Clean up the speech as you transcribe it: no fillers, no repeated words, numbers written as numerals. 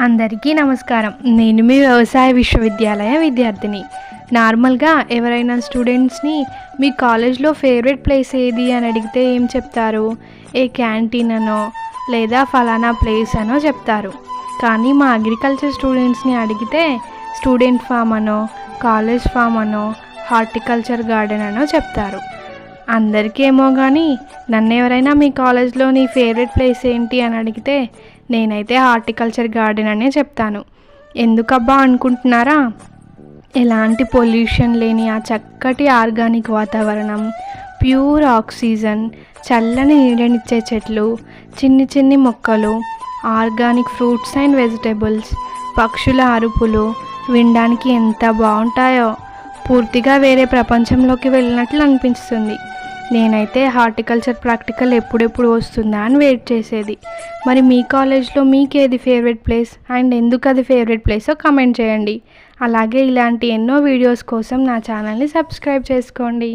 అందరికీ నమస్కారం. నేను మీ వ్యవసాయ విశ్వవిద్యాలయ విద్యార్థిని. నార్మల్గా ఎవరైనా స్టూడెంట్స్ని మీ కాలేజ్లో ఫేవరెట్ ప్లేస్ ఏది అని అడిగితే ఏం చెప్తారు? ఏ క్యాంటీన్ అనో లేదా ఫలానా ప్లేస్ అనో చెప్తారు. కానీ మా అగ్రికల్చర్ స్టూడెంట్స్ని అడిగితే స్టూడెంట్ ఫామ్ అనో, కాలేజ్ ఫామ్ అనో, హార్టికల్చర్ గార్డెన్ అనో చెప్తారు. అందరికీ ఏమో కానీ నన్ను ఎవరైనా మీ కాలేజ్లో నీ ఫేవరెట్ ప్లేస్ ఏంటి అని అడిగితే నేనైతే హార్టికల్చర్ గార్డెన్ అనే చెప్తాను. ఎందుకబ్బా అనుకుంటున్నారా? ఎలాంటి పొల్యూషన్ లేని ఆ చక్కటి ఆర్గానిక్ వాతావరణం, ప్యూర్ ఆక్సిజన్, చల్లని నీడనిచ్చే చెట్లు, చిన్ని చిన్ని మొక్కలు, ఆర్గానిక్ ఫ్రూట్స్ అండ్ వెజిటేబుల్స్, పక్షుల అరుపులు వినడానికి ఎంత బాగుంటాయో. పూర్తిగా వేరే ప్రపంచంలోకి వెళ్ళినట్లు అనిపిస్తుంది. నేనైతే హార్టికల్చర్ ప్రాక్టికల్ ఎప్పుడెప్పుడు వస్తుందా అని వెయిట్ చేసేది. మరి మీ కాలేజ్లో మీకేది ఫేవరెట్ ప్లేస్ అండ్ ఎందుకు అది ఫేవరెట్ ప్లేసో కమెంట్ చేయండి. అలాగే ఇలాంటి ఎన్నో వీడియోస్ కోసం నా ఛానల్ని సబ్స్క్రైబ్ చేసుకోండి.